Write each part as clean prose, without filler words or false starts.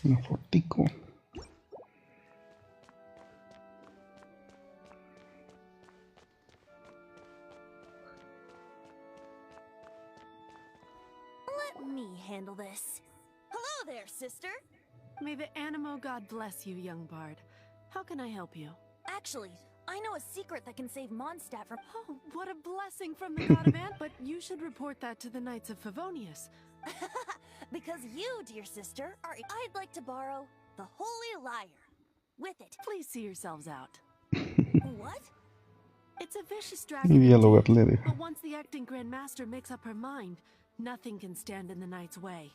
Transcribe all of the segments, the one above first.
Una fotico. Let me handle this. Hello there, sister. May the Animo God bless you, young bard. How can I help you? Actually, I know a secret that can save Mondstadt from... Oh, what a blessing from the god of Ant! But you should report that to the Knights of Favonius. Because you, dear sister, are... I'd like to borrow the Holy Lyre. With it. Please see yourselves out. What? It's a vicious Mi dragon diálogo indeed, atleta. but once the acting Grand Master makes up her mind, nothing can stand in the Knight's way.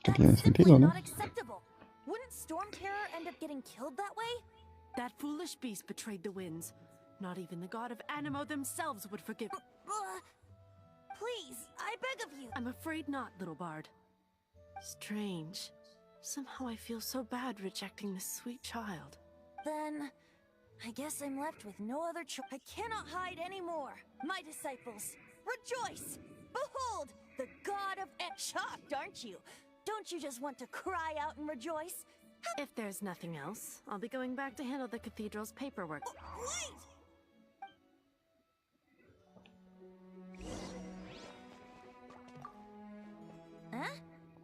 Que tiene That's simply sentido, ¿no? not acceptable. Wouldn't Storm Terror end up getting killed that way? That foolish beast betrayed the winds. Not even the god of Animo themselves would forgive. Please, I beg of you. I'm afraid not, little bard. Strange. Somehow I feel so bad rejecting this sweet child. Then, I guess I'm left with no other choice. I cannot hide anymore. My disciples, rejoice! Behold, the god of... Shocked, aren't you? Don't you just want to cry out and rejoice? If there's nothing else, I'll be going back to handle the cathedral's paperwork. Wait! Huh?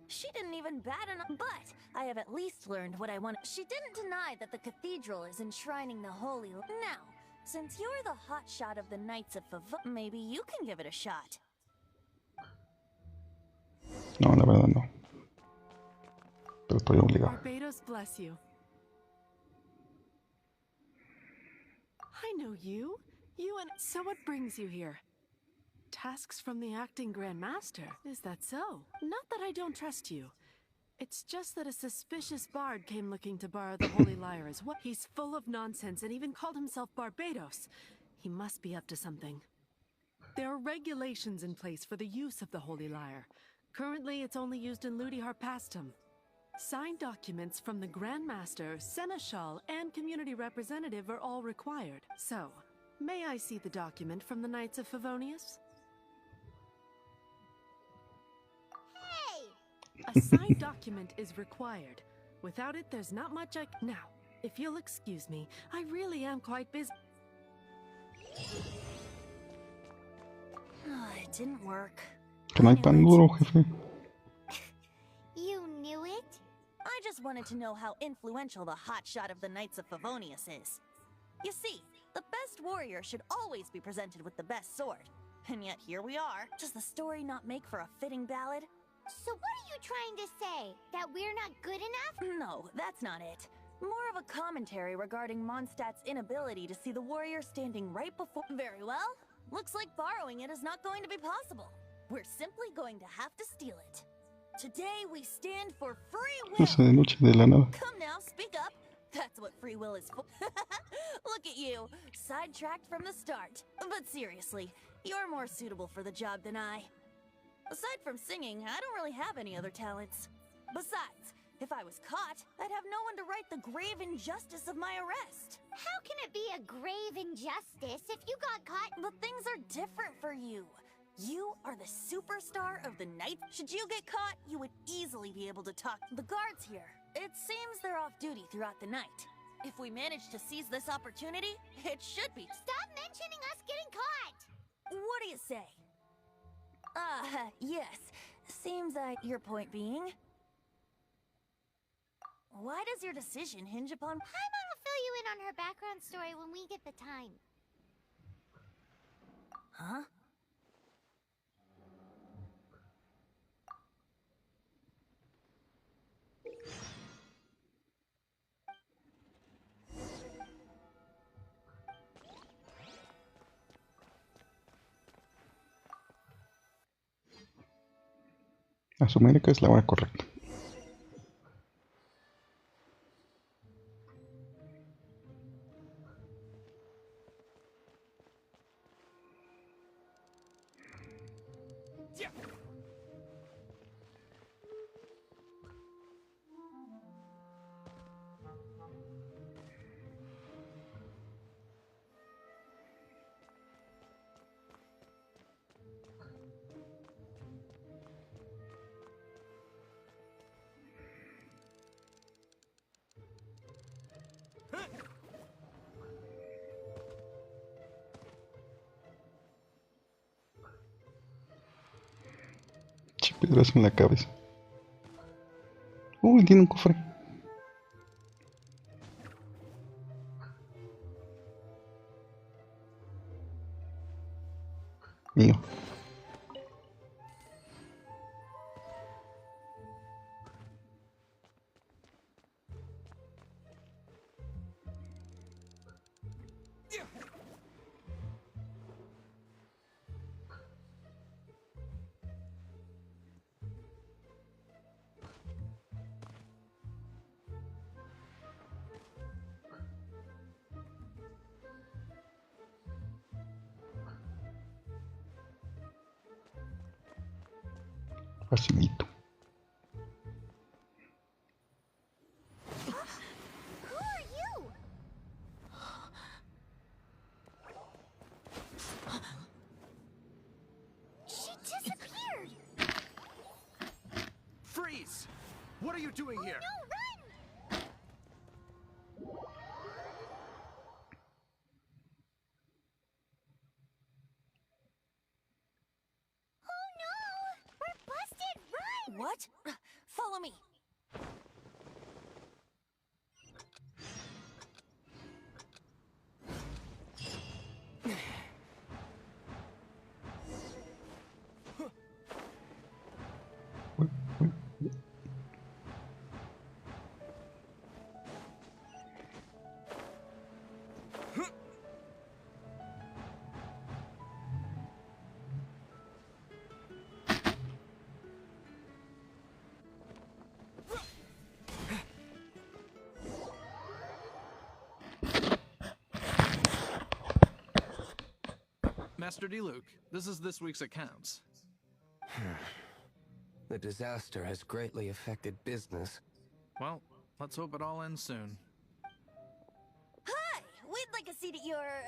She didn't even bat an... But I have at least learned what I want. She didn't deny that the cathedral is enshrining the holy... Now, since you're the hotshot of the Knights of maybe you can give it a shot. No, la verdad no. Pero estoy obligado. Barbados bless you. I know you. You and... So what brings you here? Tasks from the acting Grand Master. Is that so? Not that I don't trust you. It's just that a suspicious bard came looking to borrow the Holy Lyre as well. He's full of nonsense and even called himself Barbados. He must be up to something. There are regulations in place for the use of the Holy Lyre. Currently, it's only used in Ludi Harpastum. Signed documents from the Grand Master, Seneschal, and Community Representative are all required. So, may I see the document from the Knights of Favonius? A signed document is required. Without it, there's not much I... Now, if you'll excuse me, I really am quite busy. It didn't work. Que no hay tan duro, jefe. You knew it? I just wanted to know how influential the hotshot of the Knights of Favonius is. You see, the best warrior should always be presented with the best sword. And yet here we are. Does the story not make for a fitting ballad? So what are you trying to say? That we're not good enough? No, that's not it. More of a commentary regarding Mondstadt's inability to see the warrior standing right before... Very well. Looks like borrowing it is not going to be possible. We're simply going to have to steal it. Today we stand for free will. Esa de noche de la nada. Come now, speak up. That's what free will is for. Look at you, sidetracked from the start. But seriously, you're more suitable for the job than I. Aside from singing, I don't really have any other talents. Besides, if I was caught, I'd have no one to right the grave injustice of my arrest. How can it be a grave injustice if you got caught? But things are different for you. You are the superstar of the night. Should you get caught, you would easily be able to talk to the guards here. It seems they're off duty throughout the night. If we manage to seize this opportunity, it should be... Stop mentioning us getting caught! What do you say? Yes. Seems like your point being... Why does your decision hinge upon... Paimon will fill you in on her background story when we get the time. Huh? Asumir que es la hora correcta. Piedras en la cabeza. Uy, tiene un cofre. Mío. Facilito. Who are you? She disappeared. Freeze! What are you doing here? No, run! Oh no! We're busted! Run! What? Follow me. Master Diluc, this is this week's accounts. The disaster has greatly affected business. Well, let's hope it all ends soon. Hi! We'd like a seat at your,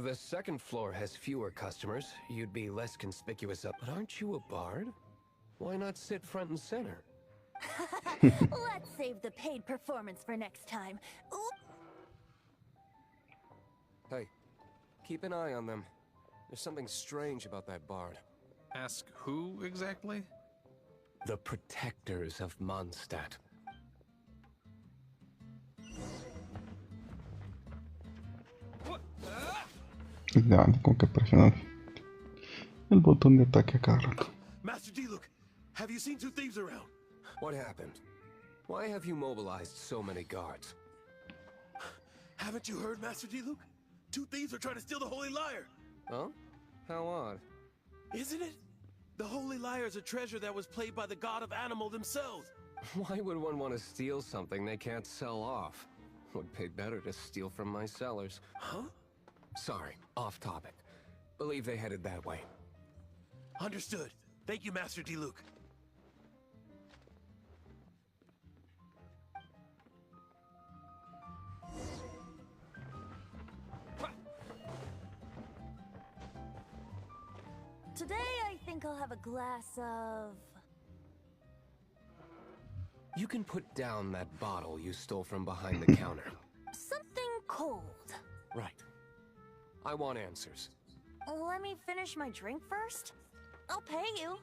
The second floor has fewer customers. You'd be less conspicuous up. But aren't you a bard? Why not sit front and center? Let's save the paid performance for next time. Ooh. Hey, keep an eye on them. There's something strange about that bard. Ask who exactly? The protectors of Mondstadt. Dale con que presionar el botón de ataque a cada rato. Master Diluc, have you seen two thieves around? What happened? Why have you mobilized so many guards? Haven't you heard, Master Diluc? Two thieves are trying to steal the Holy Lyre. Huh? How odd. Isn't it? The Holy Lyre is a treasure that was played by the god of animal themselves. Why would one want to steal something they can't sell off? Would pay better to steal from my cellars. Huh? Sorry, off topic. Believe they headed that way. Understood. Thank you, Master Diluc. Today I think I'll have a glass of... You can put down that bottle you stole from behind the counter. something cold. Right. I want answers. Let me finish my drink first. I'll pay you.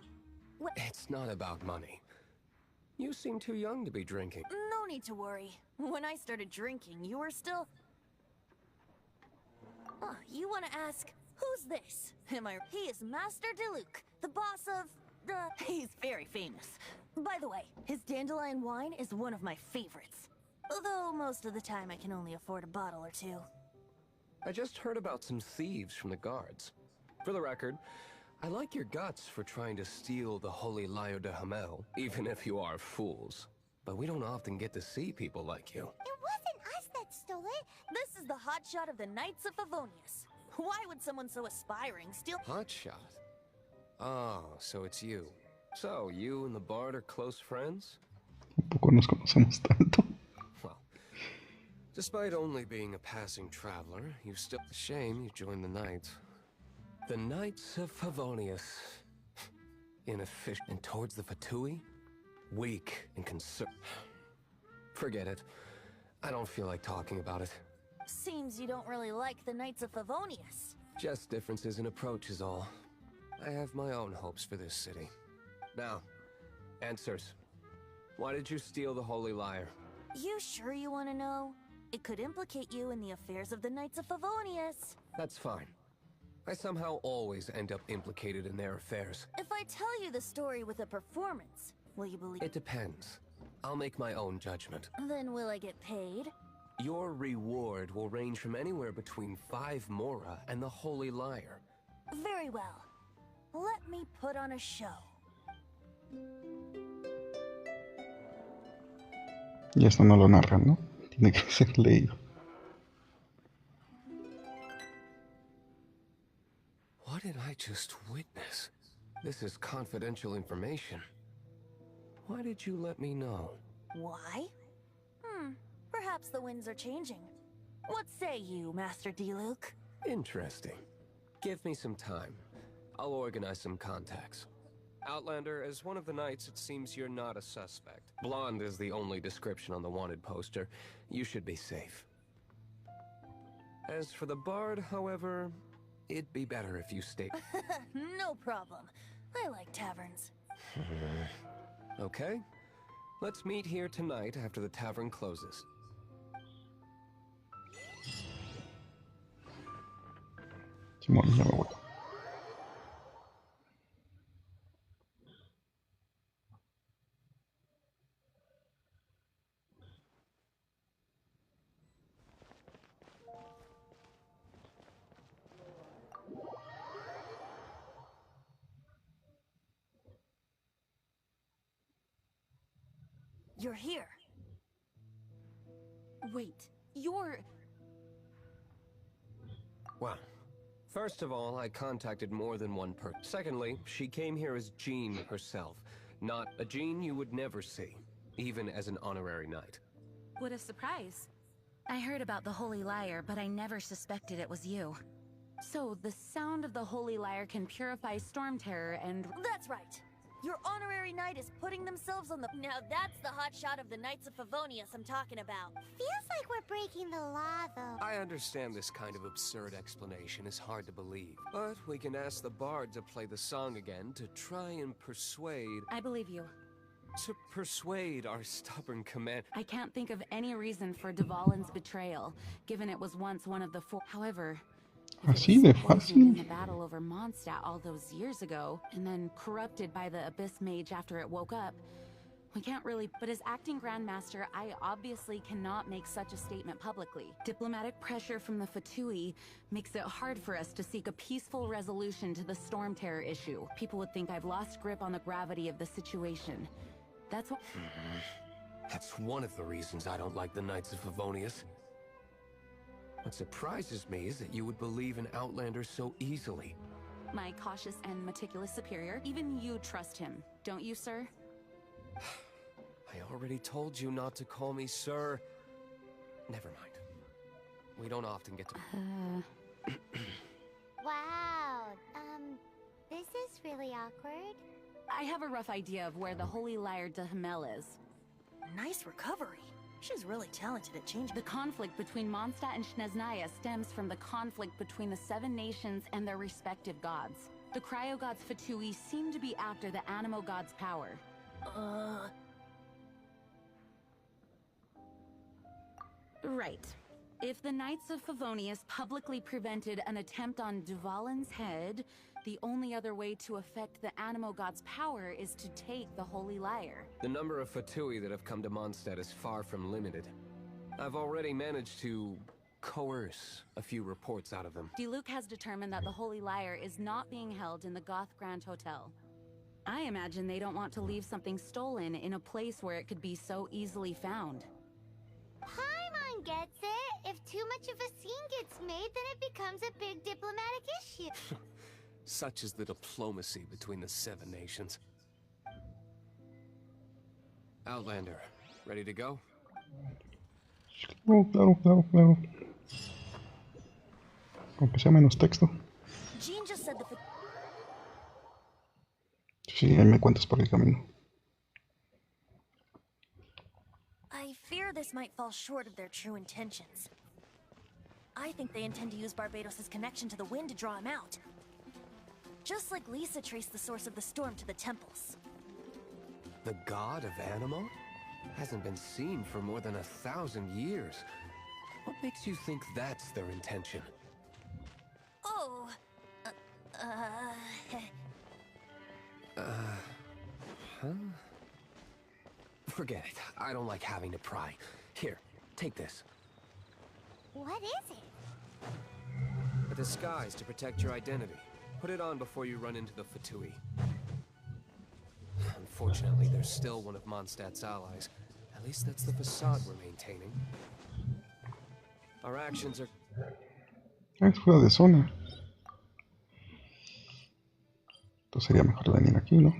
It's not about money. You seem too young to be drinking. No need to worry. When I started drinking, you were still... Oh, you want to ask, who's this? He is Master Diluc, the boss of... He's very famous. By the way, his dandelion wine is one of my favorites. Although most of the time I can only afford a bottle or two. I just heard about some thieves from the guards. For the record, I like your guts for trying to steal the Holy Lyre de Hamel, even if you are fools. But we don't often get to see people like you. It wasn't us that stole it. This is the hotshot of the Knights of Favonius. Why would someone so aspiring steal... Hotshot? Oh, so it's you. So, you and the bard are close friends? Tampoco nos conocemos tanto. Well, despite only being a passing traveler, you still... Shame you joined the Knights. The Knights of Favonius. Inefficient. And towards the Fatui? Weak and concerned. Forget it. I don't feel like talking about it. Seems you don't really like the Knights of Favonius. Just differences in approach is all. I have my own hopes for this city. Now, answers. Why did you steal the Holy Lyre? You sure you want to know? It could implicate you in the affairs of the Knights of Favonius. That's fine. I somehow always end up implicated in their affairs. If I tell you the story with a performance, will you believe? It depends. I'll make my own judgment. Then will I get paid? Your reward will range from anywhere between 5 mora and the Holy Lyre. Very well. Let me put on a show. Y esto no lo narran, ¿no? Tiene que ser leído. What did I just witness? This is confidential information. Why did you let me know? Why? Perhaps the winds are changing. What say you, Master Diluc? Interesting. Give me some time. I'll organize some contacts. Outlander, as one of the knights, it seems you're not a suspect. Blonde is the only description on the wanted poster. You should be safe. As for the bard, however, it'd be better if you stayed. No problem. I like taverns. Okay. Let's meet here tonight after the tavern closes. Simón, ya me voy. You're here. Wait, you're... Well, first of all, I contacted more than one person. Secondly, she came here as Jean herself. Not a Jean you would never see, even as an honorary knight. What a surprise. I heard about the Holy Lyre, but I never suspected it was you. So, the sound of the Holy Lyre can purify storm terror and... That's right. Your honorary knight is putting themselves on the... Now that's the hot shot of the Knights of Favonius I'm talking about. Feels like we're breaking the law, though. I understand this kind of absurd explanation is hard to believe, but we can ask the bard to play the song again to try and persuade... I believe you. To persuade our stubborn command... I can't think of any reason for Dvalin's betrayal, given it was once one of the 4... However... Así de in the fácil. battle over Mondstadt all those years ago, and then corrupted by the Abyss Mage after it woke up, we can't really... But as acting Grandmaster, I obviously cannot make such a statement publicly. Diplomatic pressure from the Fatui makes it hard for us to seek a peaceful resolution to the Storm Terror issue. People would think I've lost grip on the gravity of the situation. That's what... That's one of the reasons I don't like the Knights of Favonius. What surprises me is that you would believe in Outlander so easily. My cautious and meticulous superior, even you trust him, don't you, sir? I already told you not to call me sir. Never mind. We don't often get to... Wow, this is really awkward. I have a rough idea of where the Holy Lyre de Hamel is. Nice recovery. She's really talented at changing. The conflict between Mondstadt and Snezhnaya stems from the conflict between the 7 nations and their respective gods. The cryo-gods Fatui seem to be after the Animo god's power. Right. If the Knights of Favonius publicly prevented an attempt on Dvalin's head, the only other way to affect the Animo god's power is to take the Holy Lyre. The number of Fatui that have come to Mondstadt is far from limited. I've already managed to coerce a few reports out of them. Diluc has determined that the Holy Lyre is not being held in the Goth Grand Hotel. I imagine they don't want to leave something stolen in a place where it could be so easily found. Paimon gets it. If too much of a scene gets made, then it becomes a big diplomatic issue. Such is the diplomacy between the 7 nations. Outlander, ready to go? Claro. Aunque sea menos texto. Jean just said the... Sí, ahí me cuentas por el camino. I fear this might fall short of their true intentions. I think they intend to use Barbados' connection to the wind to draw him out. just like Lisa traced the source of the storm to the temples. The god of Animo? Hasn't been seen for more than 1,000 years. What makes you think that's their intention? Oh, Huh? Forget it. I don't like having to pry. Here, take this. What is it? A disguise to protect your identity. Put it on before you run into the Fatui. Unfortunately, there's still one of Mondstadt's allies. At least that's the facade we're maintaining. Our actions are... Es fuera de zona. Entonces sería mejor venir aquí, ¿no?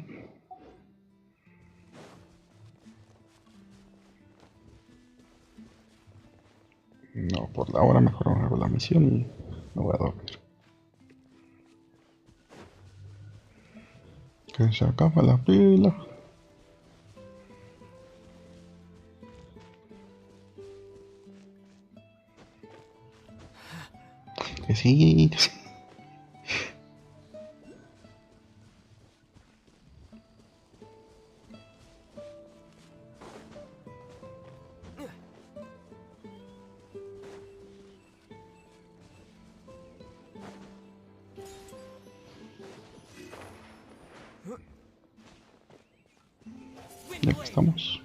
No, por ahora mejor hago la misión y me voy a dormir. Que se acaba la pila. Que sí, que sí. Ya que estamos.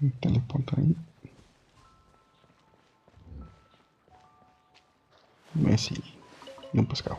Un teleporte ahí. Messi y un pescado.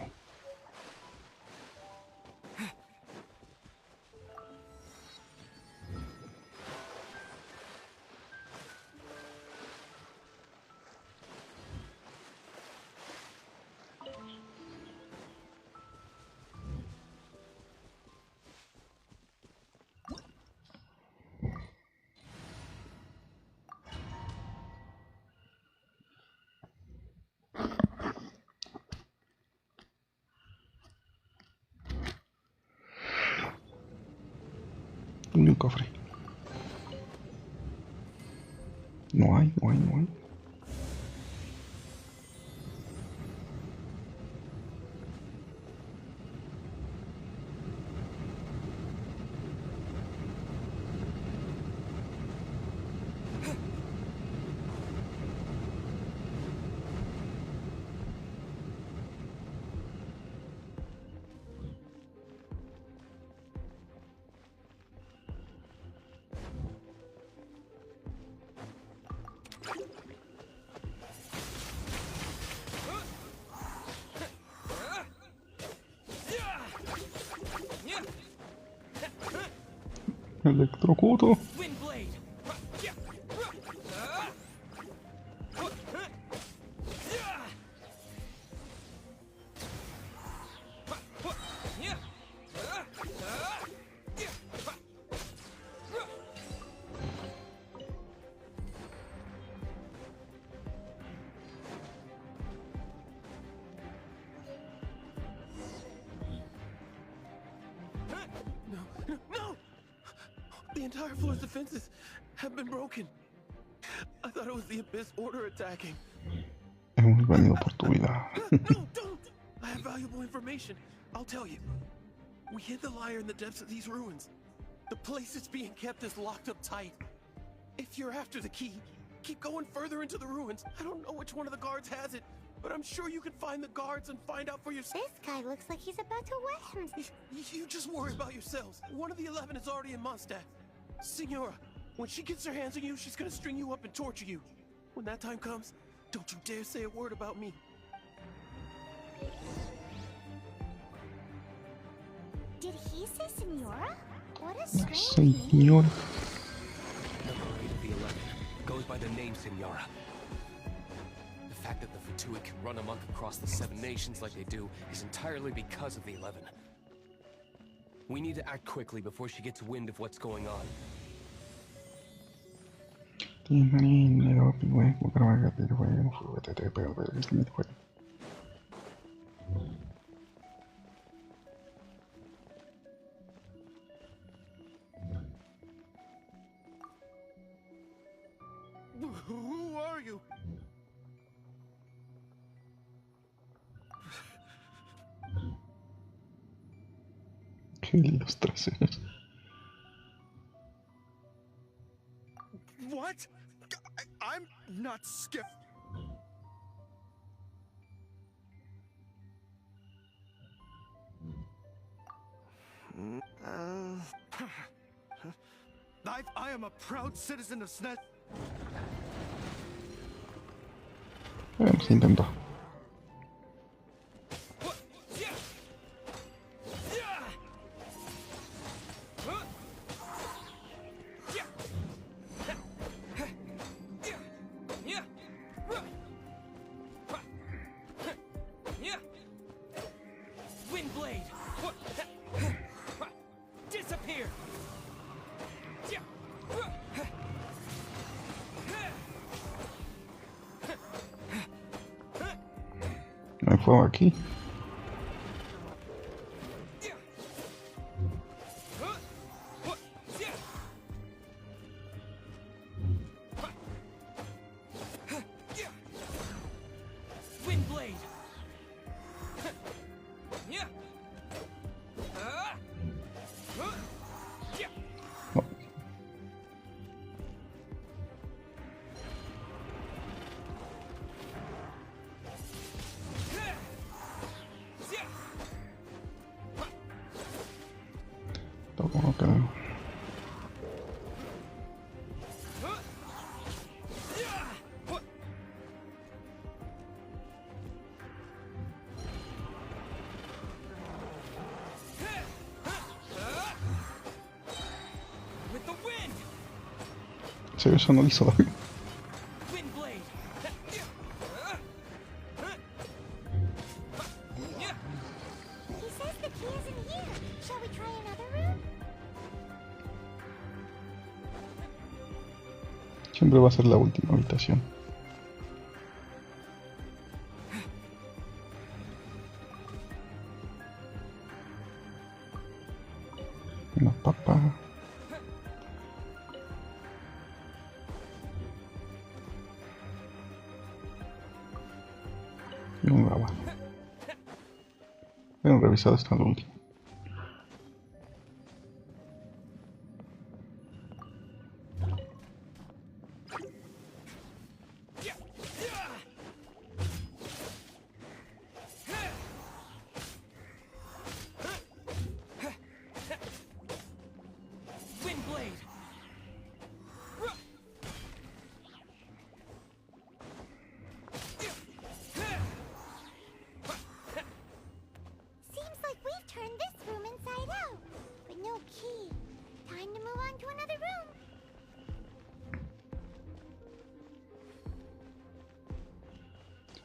Y un cofre. No hay. Electrocuto. The entire floor's defenses have been broken. I thought it was the Abyss Order attacking. Hemos venido por tu vida. No, don't! I have valuable information. I'll tell you. We hid the lyre in the depths of these ruins. The place it's being kept is locked up tight. If you're after the key, keep going further into the ruins. I don't know which one of the guards has it, but I'm sure you can find the guards and find out for yourself. This guy looks like he's about to wet himself. You just worry about yourselves. One of the 11 is already in Mondstadt. Signora, when she gets her hands on you, she's gonna string you up and torture you. When that time comes, don't you dare say a word about me. Did he say Senora? What a strange Señor. Number 8 of the 11 goes by the name Senora. The fact that the Fatui can run amok across the 7 nations like they do is entirely because of the 11. We need to act quickly before she gets wind of what's going on. Who are you? Qué lindos traseros. What? I'm not Skip. I am a proud citizen of SNES. Bueno, se intentó. No hay fuego aquí. Okay. Se ve, eso no lo hizo David. Siempre va a ser la última habitación. Una papa. Y un agua. Bueno, revisado está lo último.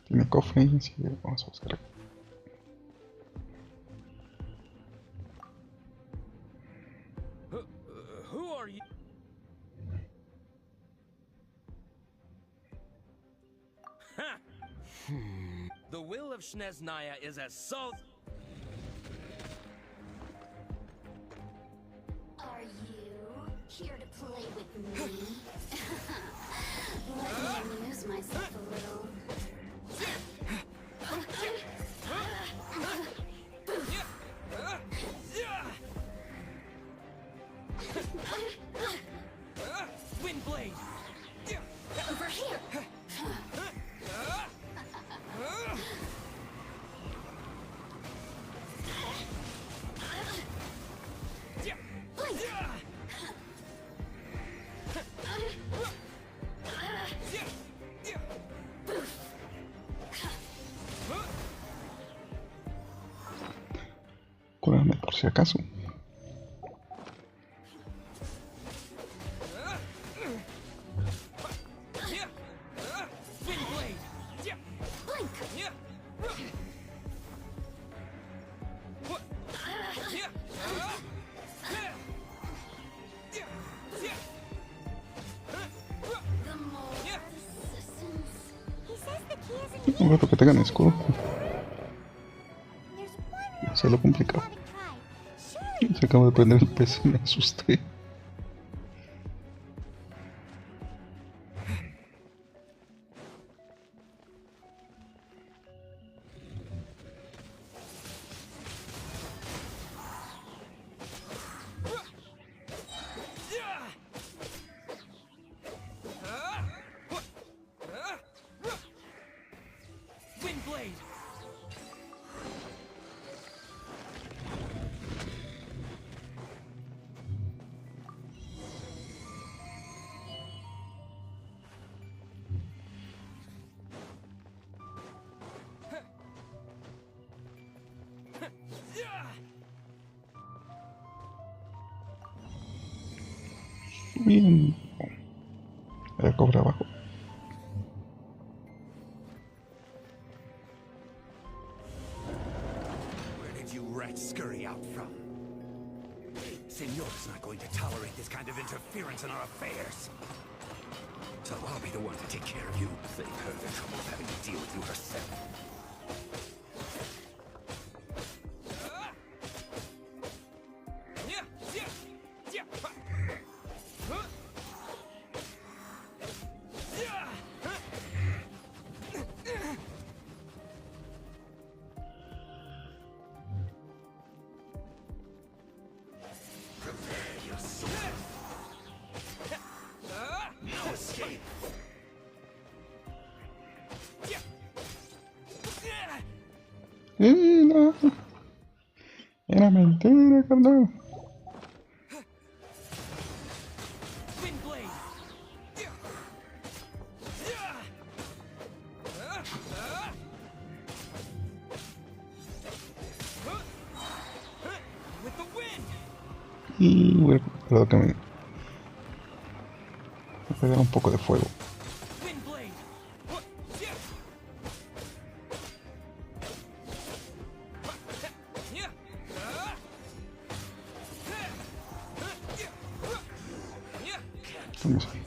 Tiene cofre y sí, vamos a buscar. Who are you? The will of Shneznaya is as salt. Are you here to play with me? Let me amuse myself a little. Windblade! Over here! Curarme por si acaso. The Un rato que tengan escudo. There's one Eso es lo complicado. haven't tried. Sure, Se acaba de prender el PC, me asusté. Windblade! Bien. El cofre abajo. Where did you rats scurry out from? Senor's not going to tolerate this kind of interference in our affairs. So I'll be the one to take care of you. Save her the trouble of having to deal with you herself. Prepare your sword. No escape. No. Era mentira, carnal. Windblade! With the wind! Y voy a recuperar que me pegar un poco de fuego. Windblade! Vamos ahí.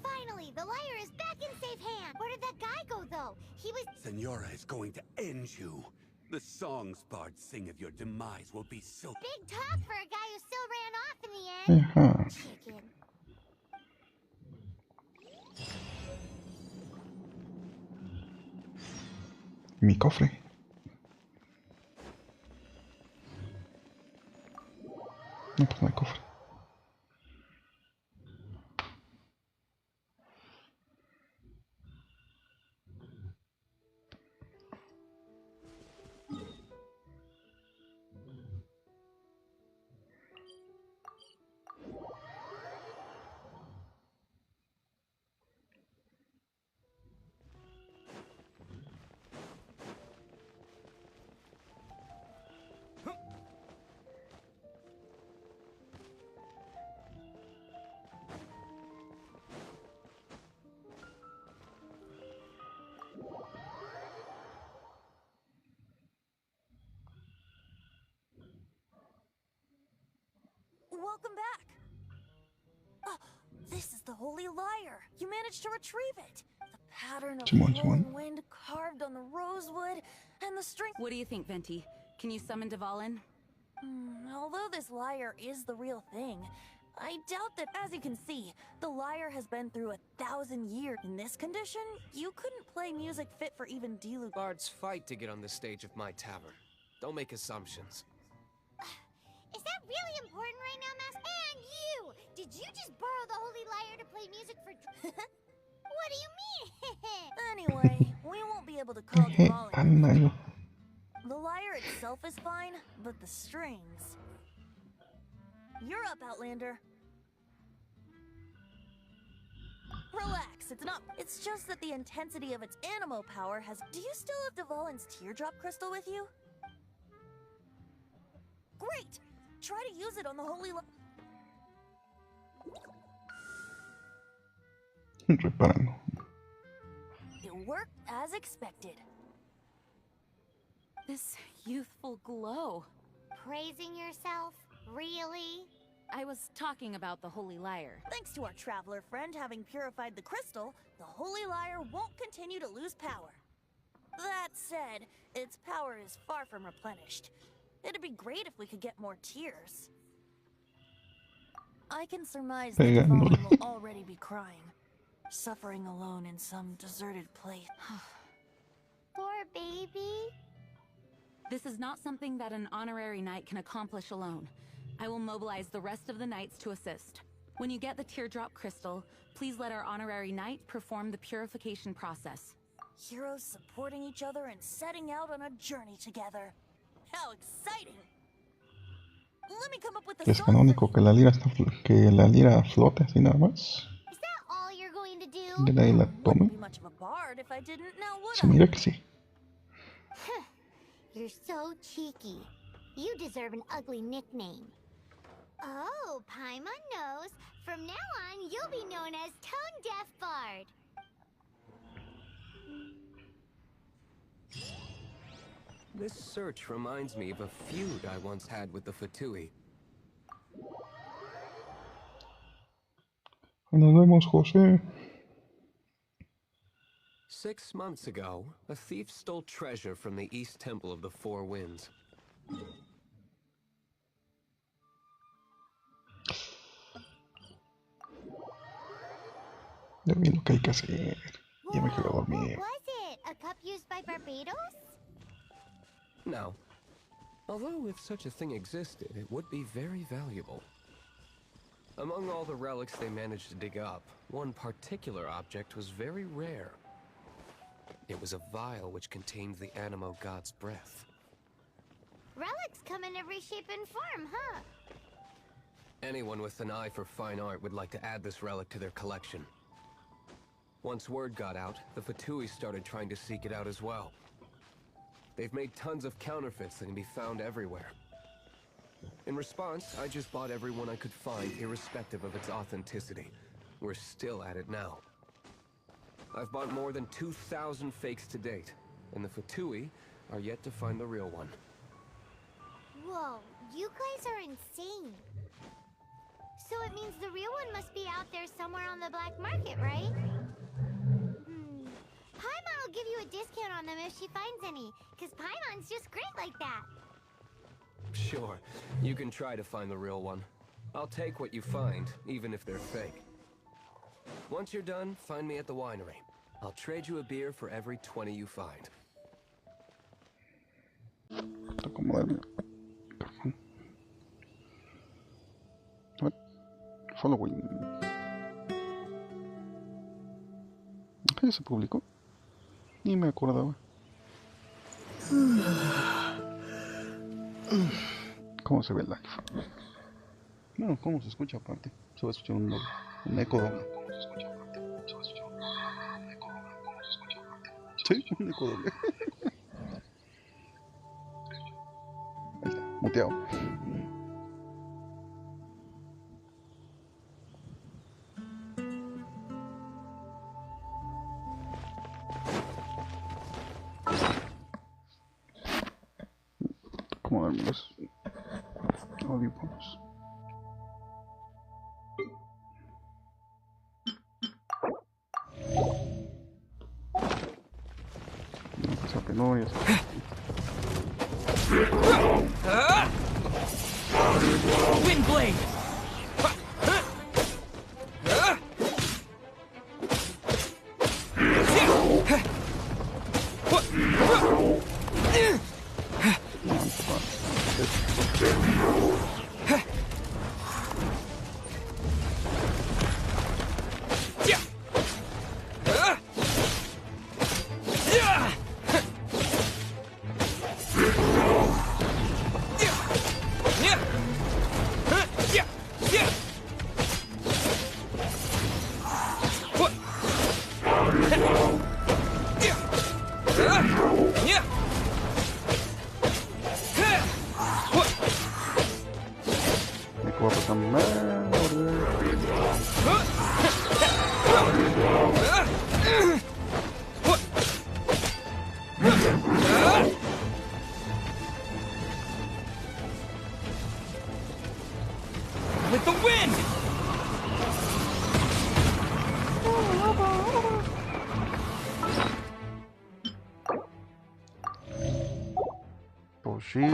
finally, the lyre is back in safe hands. Where did that guy go, though? He was... Senora is going to end you. The songs bards sing of your demise will be so... Big talk for a guy who still ran off in the end. Ajá. Chicken. Mi cofre. No, pues no hay cofre. Welcome back. Oh, this is the holy lyre. You managed to retrieve it. The pattern of Simón, flowing Simón. wind carved on the rosewood, and the string. What do you think, Venti? Can you summon Dvalin? Although this lyre is the real thing, I doubt that. As you can see, the lyre has been through 1,000 years. In this condition, you couldn't play music fit for even Diluc. Bards fight to get on the stage of my tavern. Don't make assumptions. Is that really important right now, Master? And you! Did you just borrow the holy lyre to play music for... What do you mean? Anyway, we won't be able to call Dvalin. Anda yo. The lyre itself is fine, but the strings... You're up, Outlander. Relax, it's not... It's just that the intensity of its animo power has... Do you still have Dvalin's teardrop crystal with you? Great! Try to use it on the holy... Reparando. It worked as expected. This youthful glow. Praising yourself? Really? I was talking about the Holy Lyre. Thanks to our traveler friend having purified the crystal, the Holy Lyre won't continue to lose power. That said, its power is far from replenished. It'd be great if we could get more tears. I can surmise that Vaughn will already be crying, suffering alone in some deserted place. Poor baby. This is not something that an honorary knight can accomplish alone. I will mobilize the rest of the knights to assist. When you get the teardrop crystal, please let our honorary knight perform the purification process. Heroes supporting each other and setting out on a journey together. How exciting! Let me come up with a Es song. canónico que la lira flote así nada más. Is that all you're going to do? De ahí la Wouldn't tome. be much of a bard if I didn't, now would Se I? mira que sí. You're so cheeky. You deserve an ugly nickname. Oh, Paimon knows. From now on, you'll be known as Tone Deaf Bard. This search reminds me of a feud I once had with the Fatui. Nos vemos, José. 6 months ago, a thief stole treasure from the East Temple of the Four Winds. Ya vi lo que hay que hacer. Ya me quiero What dormir. was it? A cup used by Barbados? No. Although if such a thing existed, it would be very valuable. Among all the relics they managed to dig up, one particular object was very rare. It was a vial which contained the Animo god's breath. Relics come in every shape and form, huh? Anyone with an eye for fine art would like to add this relic to their collection. Once word got out, the Fatui started trying to seek it out as well. They've made tons of counterfeits that can be found everywhere. In response, I just bought every one I could find, irrespective of its authenticity. We're still at it now. I've bought more than 2,000 fakes to date, and the Fatui are yet to find the real one. Whoa, you guys are insane. So it means the real one must be out there somewhere on the black market, right? Paimon will give you a discount on them if she finds any, because Paimon's just great like that. Sure, you can try to find the real one. I'll take what you find, even if they're fake. Once you're done, find me at the winery. I'll trade you a beer for every 20 you find. Acomodarme. What? Following. ¿Qué se publicó? Ni me acordaba. ¿Cómo se ve el live? No, ¿cómo se escucha aparte? Se va a escuchar un eco doble. ¿Cómo se escucha aparte? Se va a escuchar un eco doble. ¿Cómo se escucha aparte? Sí, un eco doble. Ahí está, muteado. Acomodarme los audífonos. Esa penurias. Windblade! Oh shit.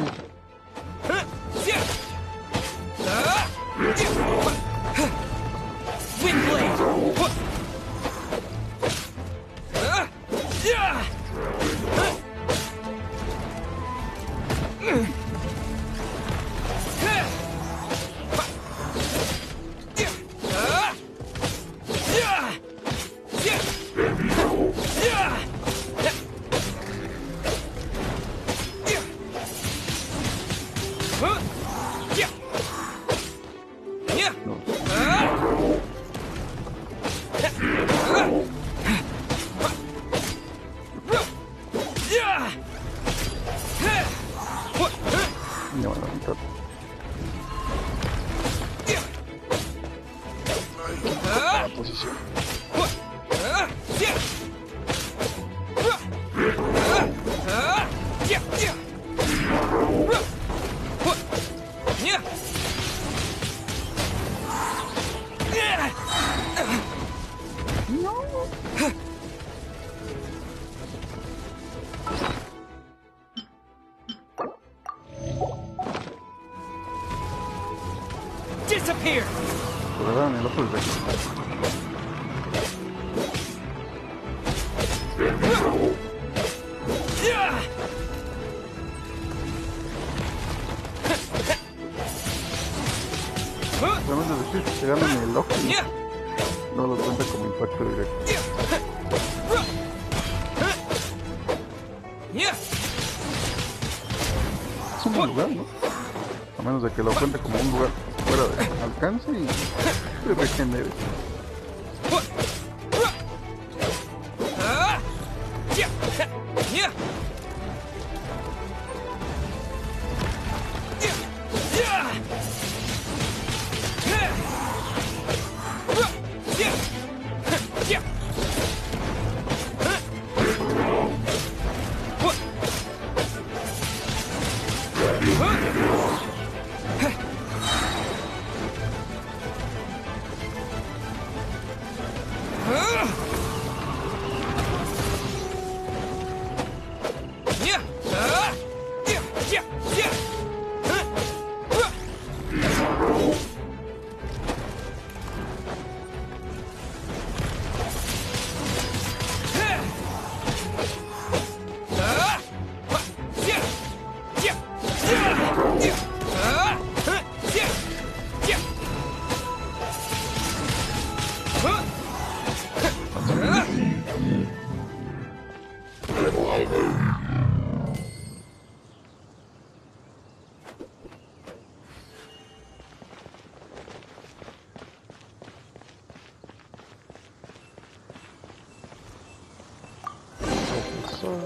Disappear! Realmente decir que ganan el ojo. No lo cuenta como impacto directo. Es un buen lugar, ¿no? A menos de que lo cuente como un lugar fuera de alcance y regenere.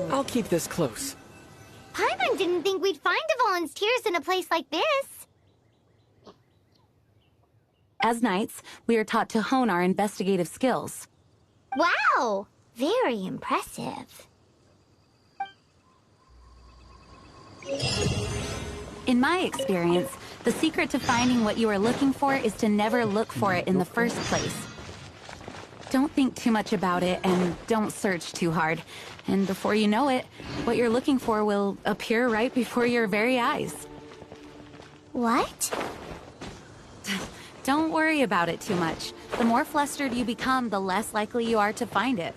I'll keep this close. Paimon didn't think we'd find Devolin's tears in a place like this. As knights, we are taught to hone our investigative skills. Wow! Very impressive. In my experience, the secret to finding what you are looking for is to never look for it in the first place. Don't think too much about it and don't search too hard. And before you know it, what you're looking for will appear right before your very eyes. What? Don't worry about it too much. The more flustered you become, the less likely you are to find it.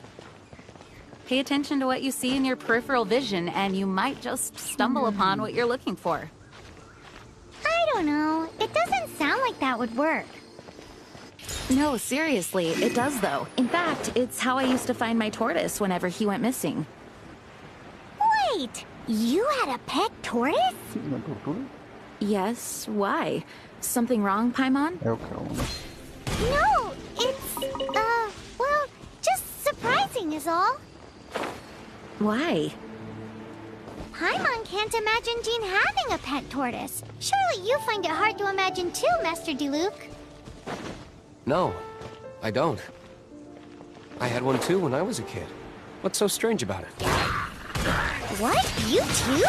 Pay attention to what you see in your peripheral vision, and you might just stumble upon what you're looking for. I don't know. It doesn't sound like that would work. No, seriously, it does though. In fact, it's how I used to find my tortoise whenever he went missing. Wait! You had a pet tortoise? Yes, why? Something wrong, Paimon? No, it's, well, just surprising is all. Why? Paimon can't imagine Jean having a pet tortoise. Surely you find it hard to imagine too, Master Diluc. No, I don't. I had one too when I was a kid. What's so strange about it? What? You too?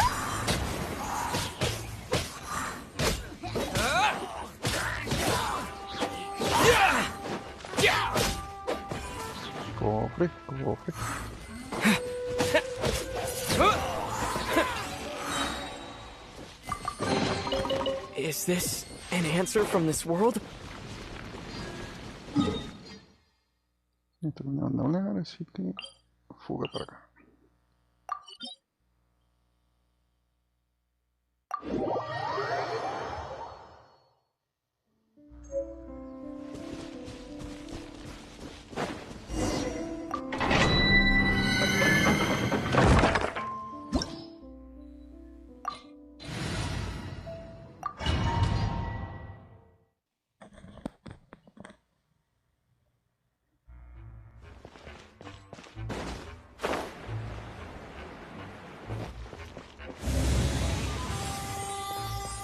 Cofre, cofre. Is this an answer from this world? Terminaron de hablar, así que fuga para acá.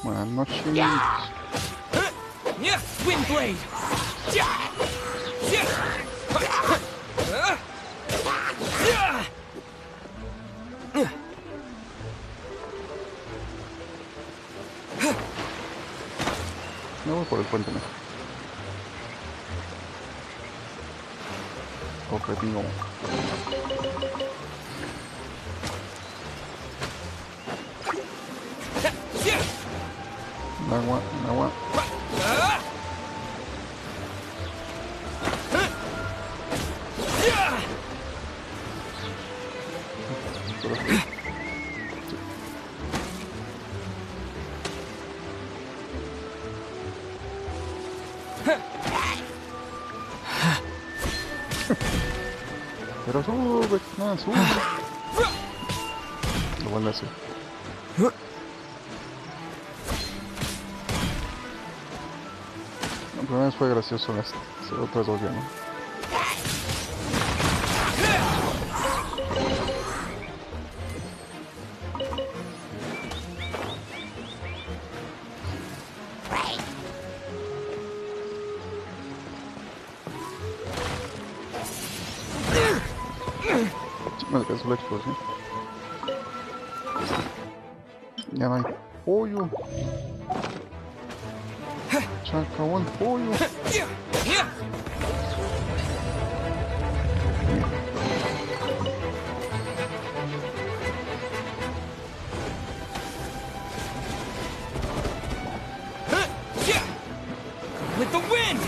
Buenas noches. Windblade! Me voy por el puente mejor. Objetivo. Agua, agua. Pero sube, no, sube. Lo vuelve a hacer. La primera vez fue gracioso, las otras dos ya no. Me alcanzó la explosión. Ya no hay pollo. Se acabó el pollo. With the wind!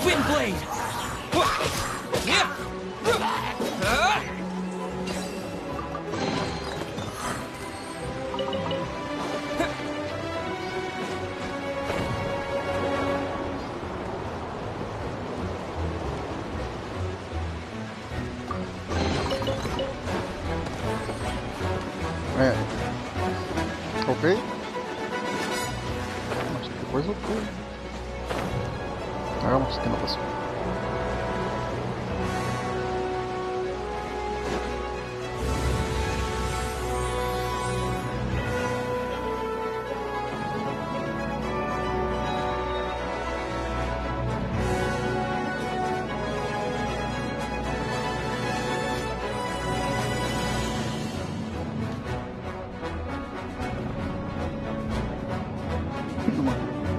Windblade! Ok. No sé qué fue eso, pero... hagamos que no pasó.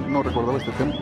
No recordaba este tema.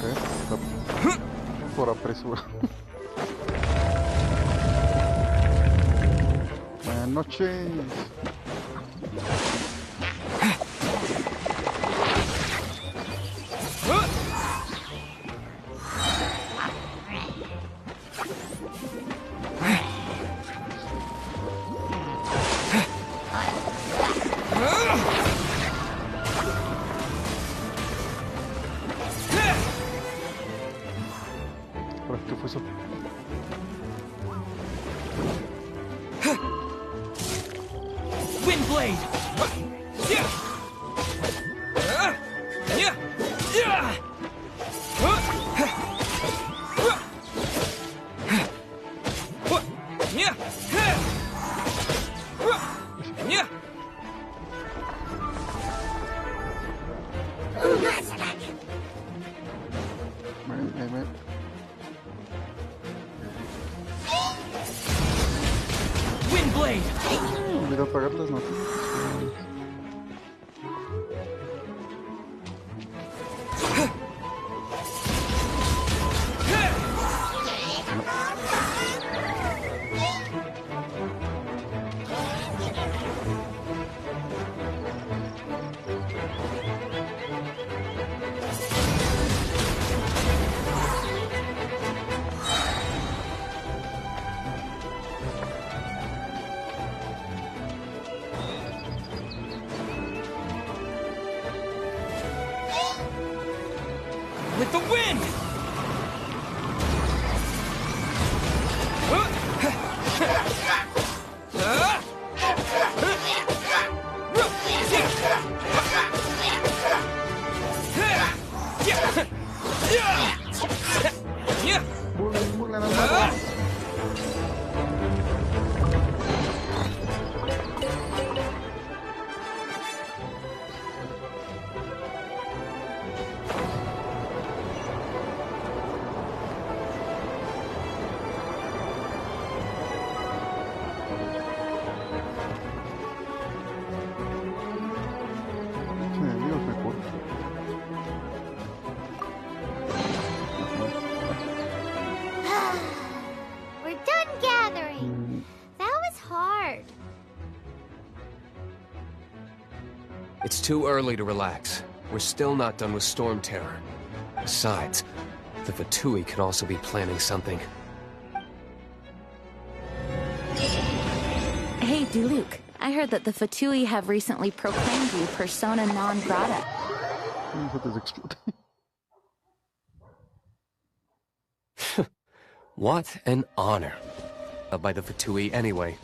caer. Por apresura. Buenas noches. ¿Qué fue eso? Windblade! Windblade! Olvidé apagar las noticias. With the wind! Burlen al mago. Enemigos mejor. We're done gathering. That was hard. It's too early to relax. We're still not done with Storm Terror. Besides, the Fatui can also be planning something. Hey, Diluc. I heard that the Fatui have recently proclaimed you persona non grata. Antes de explotar. What an honor. By the Fatui, anyway.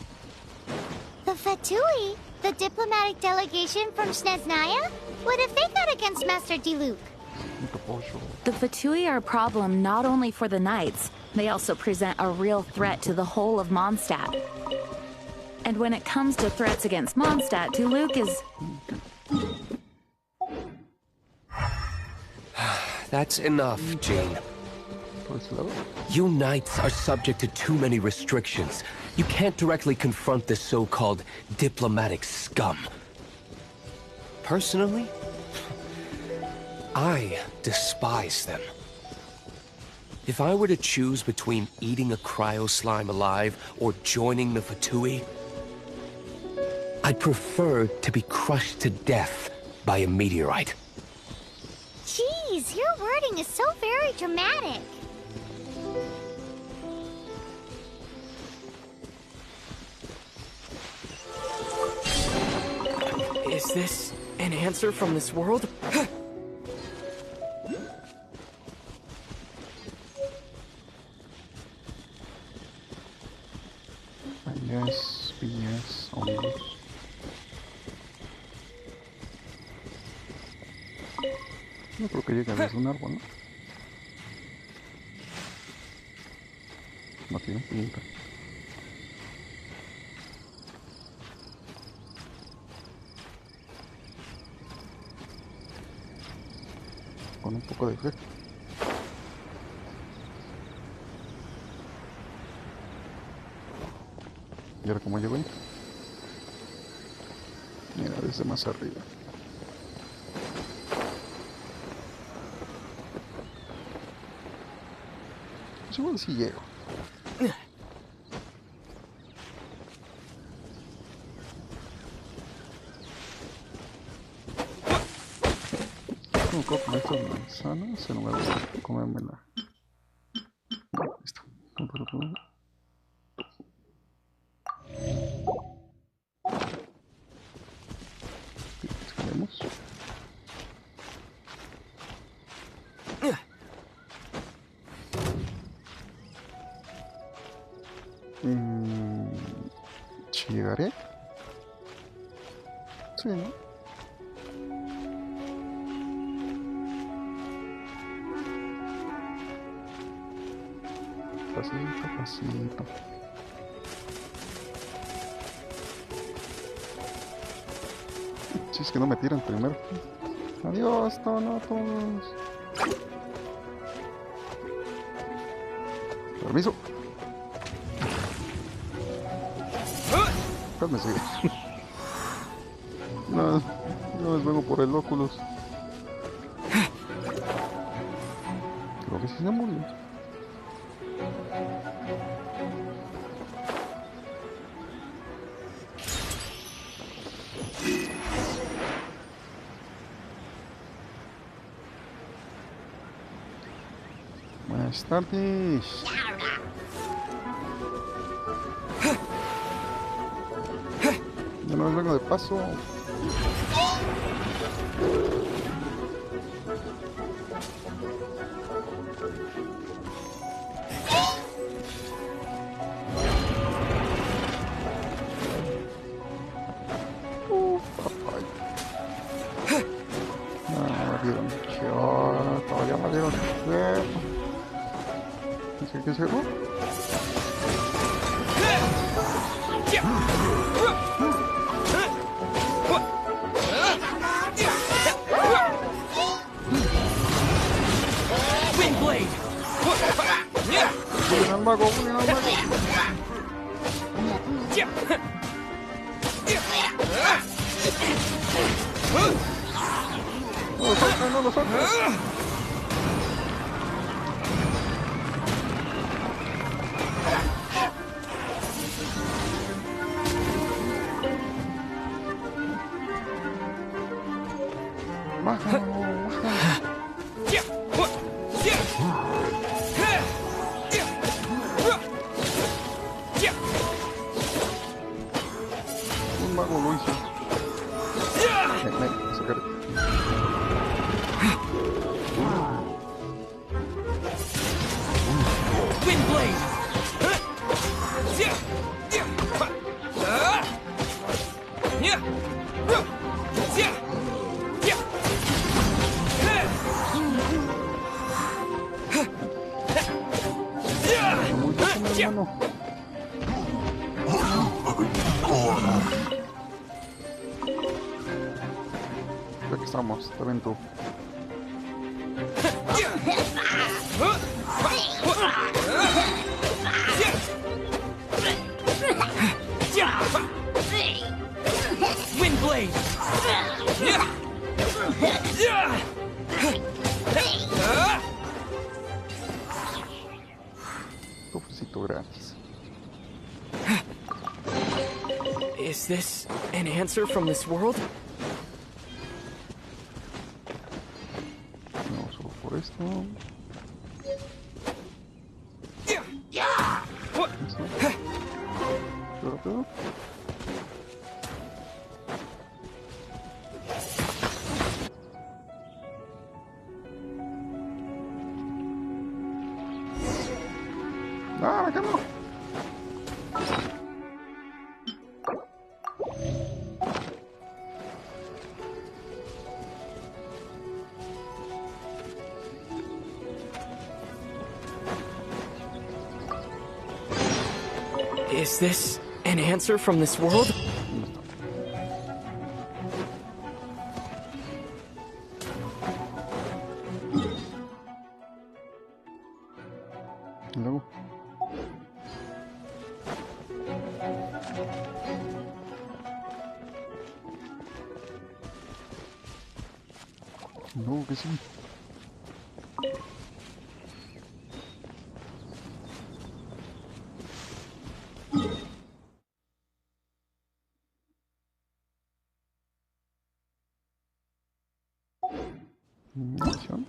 The Fatui? The diplomatic delegation from Snezhnaya? What have they got against Master Diluc? The Fatui are a problem not only for the Knights, they also present a real threat to the whole of Mondstadt. And when it comes to threats against Mondstadt, Diluc is... That's enough, Jean. You Knights are subject to too many restrictions. You can't directly confront this so-called diplomatic scum. Personally, I despise them. If I were to choose between eating a cryo slime alive or joining the Fatui, I'd prefer to be crushed to death by a meteorite. Jeez, your wording is so very dramatic. Is this an answer from this world? Yes, yes, only. No creo que llegue desde un árbol, ¿no? No tiene pinta. Con un poco de fe. ¿Y ahora cómo llego ahí? Mira, desde más arriba. Pues igual sí llego. Como con estas manzanas, en lugar de comérmela. Listo. Escalemos. ¿Llegaré? Sí, ¿no? Pasito, pasito. Si es que no me tiran primero. Adiós, todos. Permiso. Cálmese. No, yo les vengo por el Oculus. Creo que sí se murió. Buenas tardes. Ya no les vengo de paso. Todavía valieron. ¿Qué es eso? ¡Unen al mago! ¡Unen al mago! ¡No lo saques! ¡No lo saques! Un mago lo hizo. Sacar. Aquí estamos, también tú. Windblade! Cofrecito gratis. Is this an answer from this world? No, solo por esto. Rápido. ¡Ah, me quemo! Is this an answer from this world? Luego. No, que sí. ¿Están?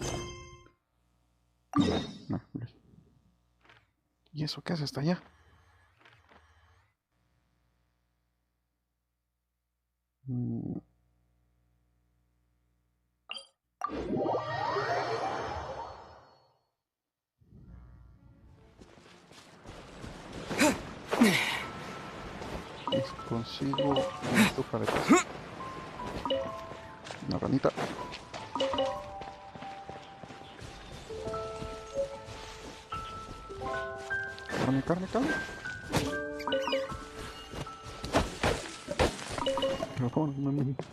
No, ok. ¿Y eso qué hace hasta allá? Consigo esto para casa. Una ranita. Carne, carne, carne. Pero cómo no me listo.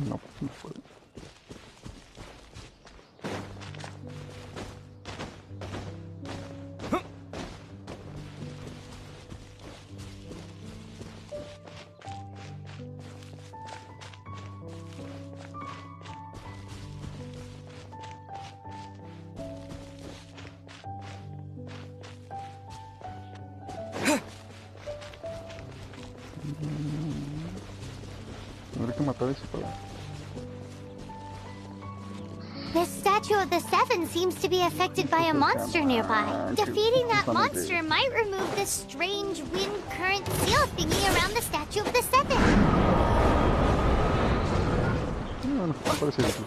No, no puedo. Habrá que matar ese para... The statue of the Seven seems to be affected by a monster nearby. Defeating that monster might remove this strange wind current seal thingy around the statue of the Seven. No, no, parece eso.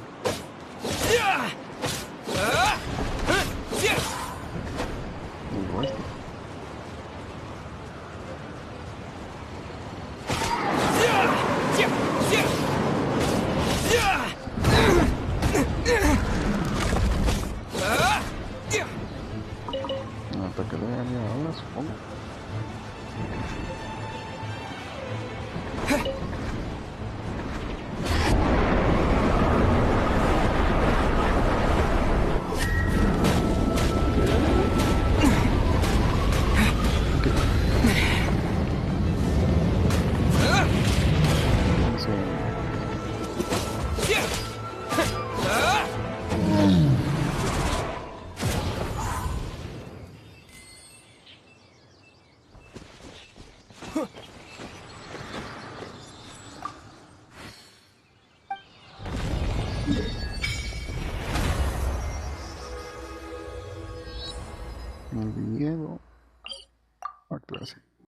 Muy bueno. Ataque de área ahora, supongo.